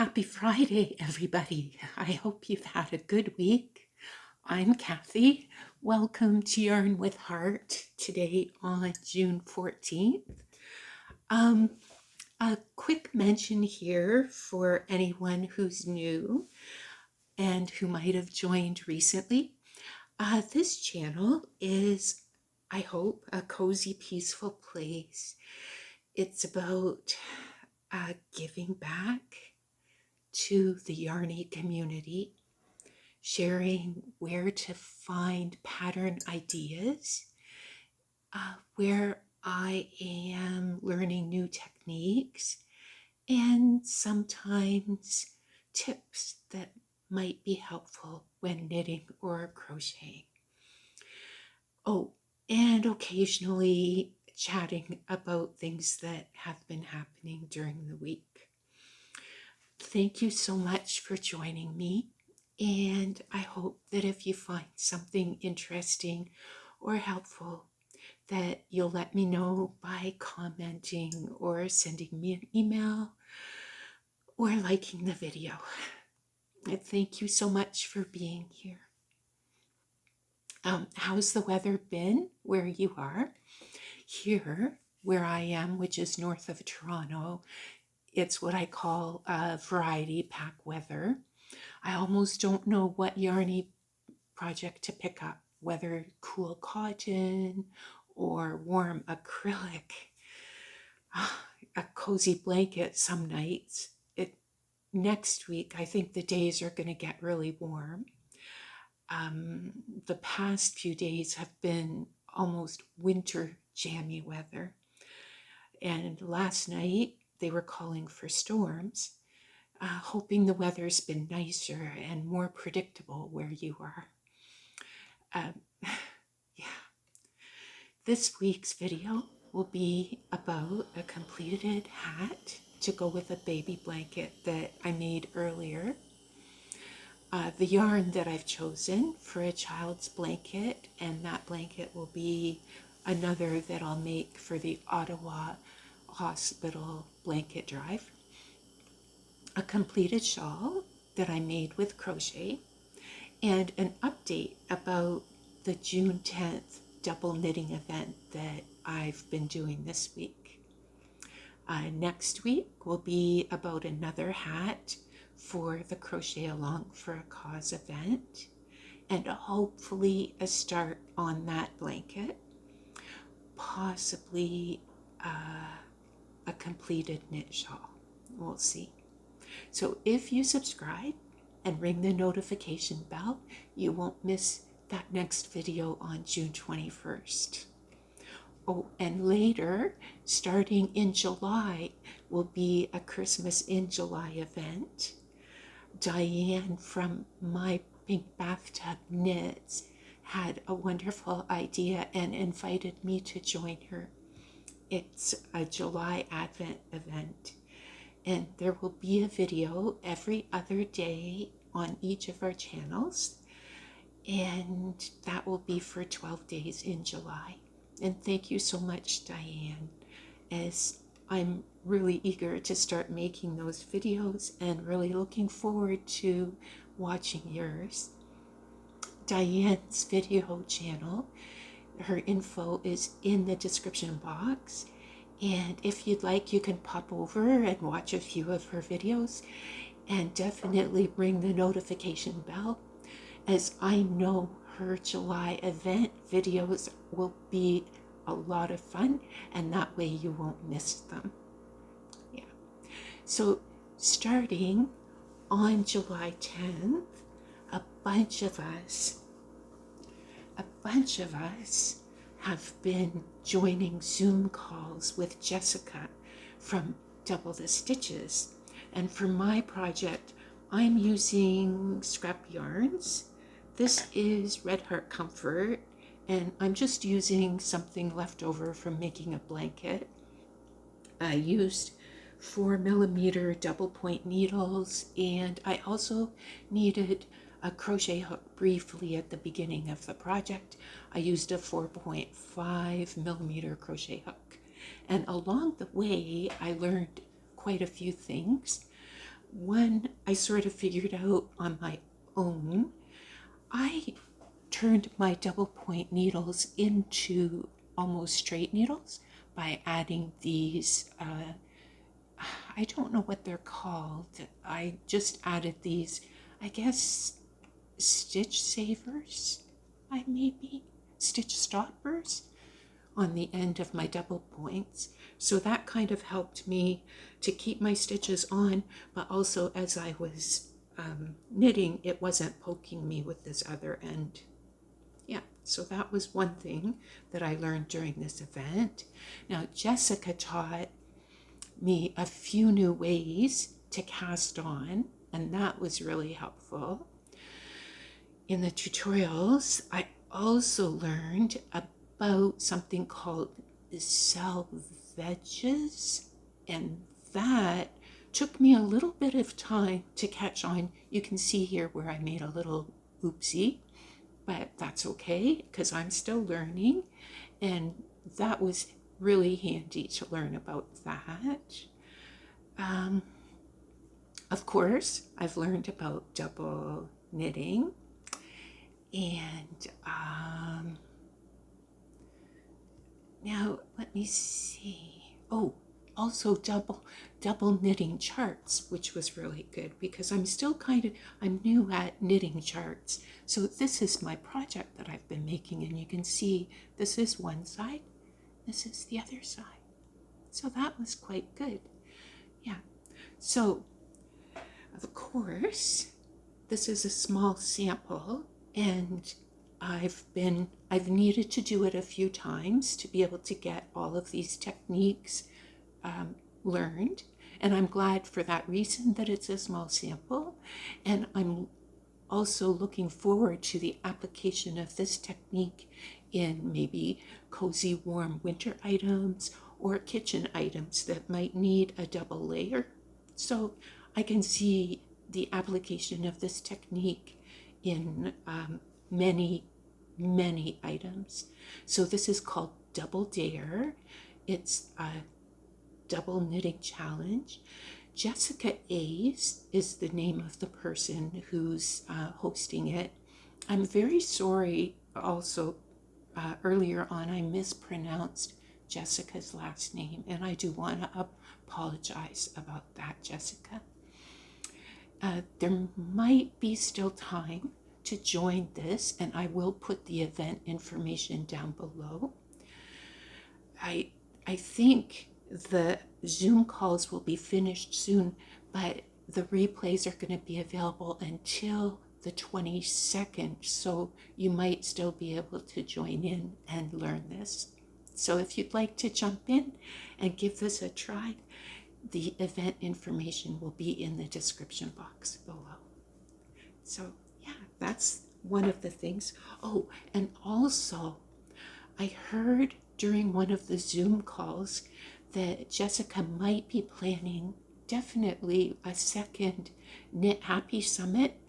Happy Friday, everybody. I hope you've had a good week. I'm Kathy. Welcome to Yarn with Heart today on June 14th. A quick mention here for anyone who's new and who might have joined recently. This channel is, I hope, a cozy, peaceful place. It's about giving back to the Yarny community, sharing where to find pattern ideas, where I am learning new techniques, and sometimes tips that might be helpful when knitting or crocheting. Oh, and occasionally chatting about things that have been happening during the week. Thank you so much for joining me, and I hope that if you find something interesting or helpful, that you'll let me know by commenting or sending me an email or liking the video. And thank you so much for being here. How's the weather been where you are? Here, where I am, which is north of Toronto, it's what I call variety pack weather. I almost don't know what yarny project to pick up, whether cool cotton or warm acrylic. A cozy blanket some nights. Next week, I think the days are going to get really warm. The past few days have been almost winter jammy weather. And last night, they were calling for storms, hoping the weather's been nicer and more predictable where you are. Yeah. This week's video will be about a completed hat to go with a baby blanket that I made earlier. The yarn that I've chosen for a child's blanket, and that blanket will be another that I'll make for the Ottawa Hospital blanket drive. A completed shawl that I made with crochet, and an update about the June 10th double knitting event that I've been doing this week. Next week will be about another hat for the Crochet Along for a Cause event, and hopefully a start on that blanket, possibly a completed knit shawl. We'll see. So if you subscribe and ring the notification bell, you won't miss that next video on June 21st. Oh, and later, starting in July, will be a Christmas in July event. Diane from MyPinkBathtub Knits had a wonderful idea and invited me to join her. It's a July Advent event, and there will be a video every other day on each of our channels, and that will be for 12 days in July. And thank you so much, Diane, as I'm really eager to start making those videos and really looking forward to watching yours. Diane's video channel, her info is in the description box, and if you'd like, you can pop over and watch a few of her videos, and definitely ring the notification bell, as I know her July event videos will be a lot of fun, and that way you won't miss them. Yeah. So starting on July 10th, a bunch of us have been joining Zoom calls with Jessica from Double the Stitches. And for my project, I'm using scrap yarns. This is Red Heart Comfort, and I'm just using something left over from making a blanket. I used 4mm double point needles, and I also needed a crochet hook briefly at the beginning of the project. I used a 4.5mm crochet hook, and along the way I learned quite a few things. one I sort of figured out on my own. I turned my double point needles into almost straight needles by adding these, I don't know what they're called. I just added these, I guess, stitch savers, stitch stoppers on the end of my double points. So that kind of helped me to keep my stitches on, but also as I was knitting, it wasn't poking me with this other end. Yeah, so that was one thing that I learned during this event. Now, Jessica taught me a few new ways to cast on, and that was really helpful. In the tutorials, I also learned about something called selvages, and that took me a little bit of time to catch on. You can see here where I made a little oopsie, but that's okay because I'm still learning, and that was really handy to learn about that. Of course, I've learned about double knitting, and now let me see. Oh, also double knitting charts, which was really good because I'm new at knitting charts. So this is my project that I've been making, and you can see this is one side, this is the other side. So that was quite good. Yeah. So of course, this is a small sample, and I've needed to do it a few times to be able to get all of these techniques learned, and I'm glad for that reason that it's a small sample, and I'm also looking forward to the application of this technique in maybe cozy warm winter items or kitchen items that might need a double layer. So I can see the application of this technique in many items. So this is called Double Dare. It's a double knitting challenge. Jessica A's is the name of the person who's hosting it. I'm very sorry also, earlier on I mispronounced Jessica's last name, and I do want to apologize about that, Jessica. There might be still time to join this, and I will put the event information down below. I think the Zoom calls will be finished soon, but the replays are going to be available until the 22nd, so you might still be able to join in and learn this. So if you'd like to jump in and give this a try, the event information will be in the description box below. So yeah, that's one of the things. Oh, and also I heard during one of the Zoom calls that Jessica might be planning definitely a second Knit Happy Summit.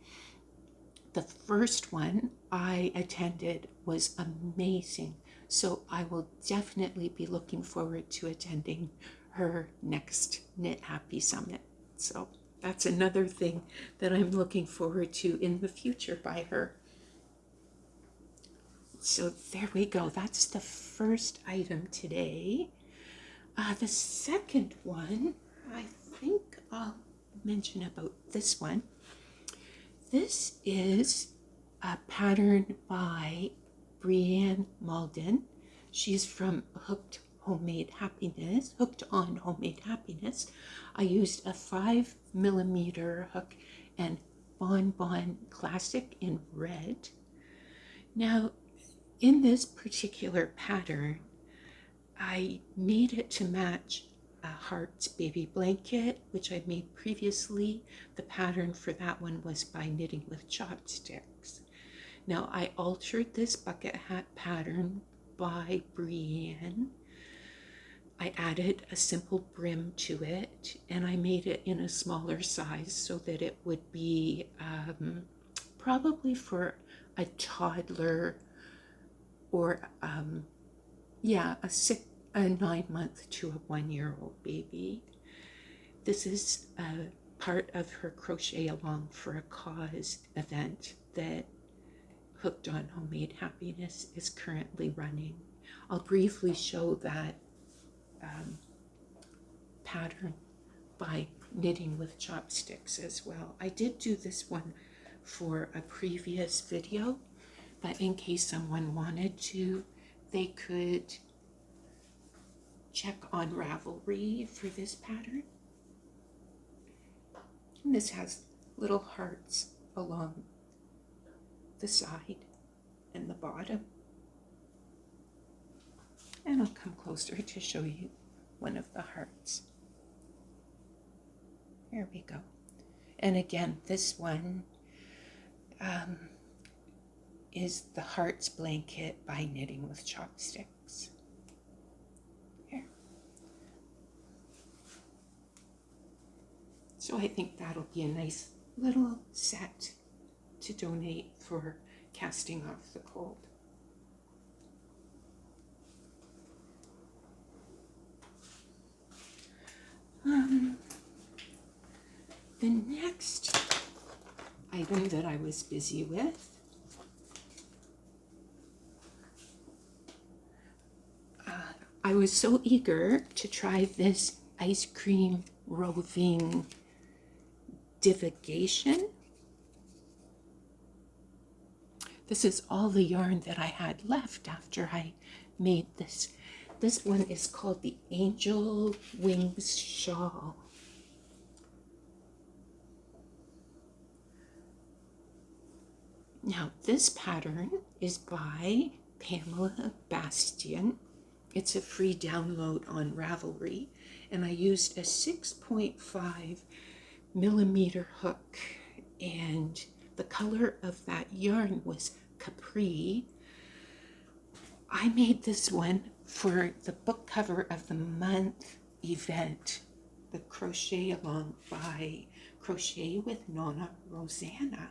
The first one I attended was amazing, so I will definitely be looking forward to attending her next Knit Happy Summit. So that's another thing that I'm looking forward to in the future by her. So there we go. That's the first item today. The second one, I think I'll mention about this one. This is a pattern by Brienne Malden. She's from Hooked on Homemade Happiness. I used a 5mm hook and Bon Classic in red. Now, in this particular pattern, I made it to match a Heart's Baby Blanket, which I made previously. The pattern for that one was by Knitting with Chopsticks. Now, I altered this bucket hat pattern by Brienne. I added a simple brim to it, and I made it in a smaller size so that it would be probably for a toddler or a 9-month to a 1-year-old baby. This is a part of her Crochet Along for a Cause event that Hooked on Homemade Happiness is currently running. I'll briefly show that pattern by Knitting with Chopsticks as well. I did do this one for a previous video, but in case someone wanted to, they could check on Ravelry for this pattern. And this has little hearts along the side and the bottom. And I'll come closer to show you one of the hearts. Here we go. And again, this one is the Hearts Blanket by Knitting with Chopsticks. Here. So I think that'll be a nice little set to donate for casting off the cold. The next item that I was busy with I was so eager to try this ice cream roving divagation. This is all the yarn that I had left after I made this. This one is called the Angel Wings Shawl. Now this pattern is by Pamela Bastian. It's a free download on Ravelry, and I used a 6.5 millimeter hook, and the color of that yarn was Capri. I made this one for the book cover of the month event, the Crochet Along by Crochet with Nonna Rosanna.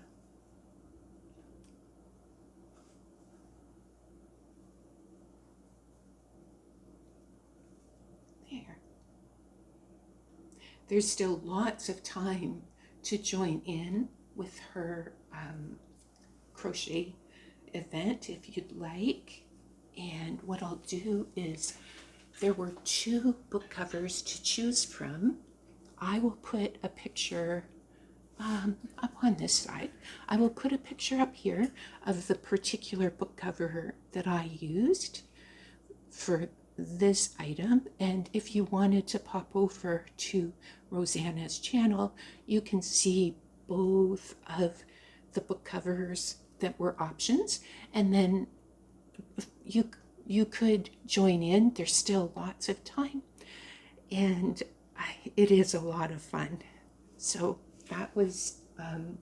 There's still lots of time to join in with her crochet event if you'd like. And what I'll do is, there were 2 book covers to choose from. I will put a picture up on this side. I will put a picture up here of the particular book cover that I used for this item, and if you wanted to pop over to Rosanna's channel, you can see both of the book covers that were options, and then you could join in. There's still lots of time, and it is a lot of fun. So that was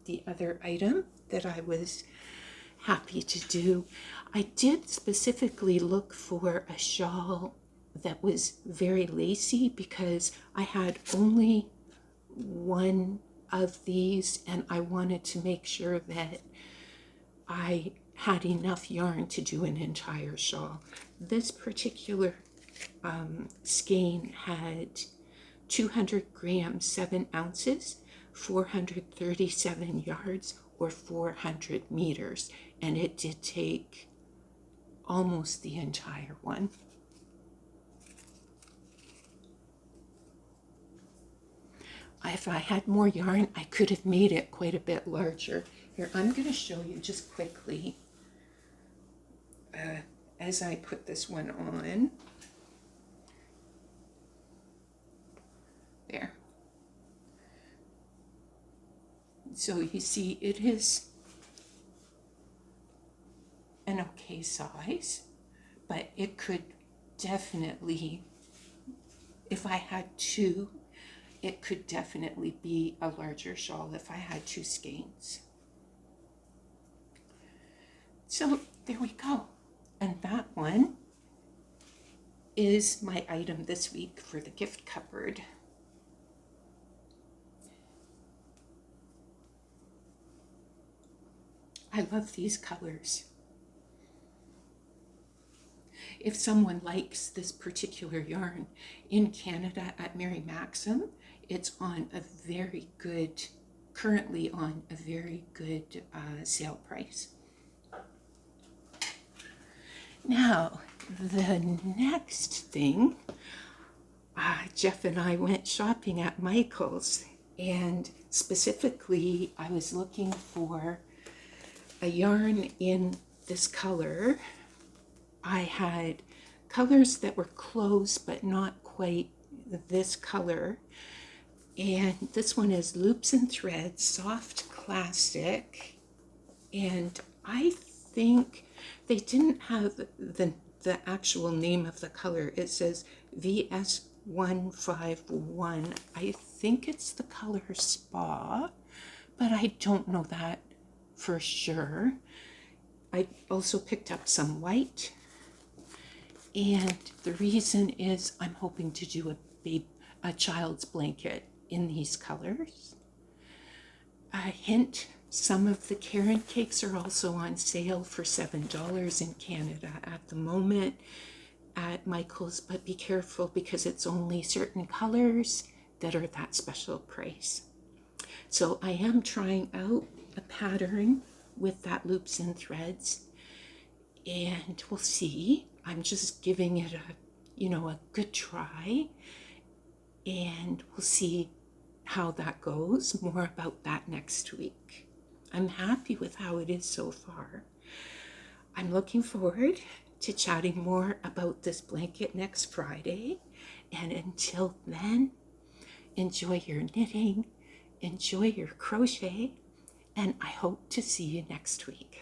the other item that I was happy to do. I did specifically look for a shawl that was very lacy because I had only one of these, and I wanted to make sure that I had enough yarn to do an entire shawl. This particular skein had 200 grams, 7 ounces, 437 yards, or 400 meters, and it did take almost the entire one. If I had more yarn, I could have made it quite a bit larger. Here, I'm going to show you just quickly as I put this one on. There. So you see, it is an okay size, but it could definitely, if I had 2, it could definitely be a larger shawl if I had 2 skeins. So there we go. And that one is my item this week for the gift cupboard. I love these colors. If someone likes this particular yarn, in Canada at Mary Maxim, it's on a very good, currently on a very good sale price. Now, the next thing, Jeff and I went shopping at Michael's, and specifically I was looking for a yarn in this color. I had colors that were close but not quite this color, and this one is Loops and Threads Soft Classic, and I think they didn't have the actual name of the color. It says VS151. I think it's the color Spa, but I don't know that for sure. I also picked up some white, and the reason is I'm hoping to do a child's blanket in these colors. A hint, some of the Karen cakes are also on sale for $7 in Canada at the moment at Michael's, but be careful because it's only certain colors that are that special price. So I am trying out a pattern with that Loops and Threads, and we'll see. I'm just giving it a good try, and we'll see how that goes. More about that next week. I'm happy with how it is so far. I'm looking forward to chatting more about this blanket next Friday, and until then, enjoy your knitting, enjoy your crochet, and I hope to see you next week.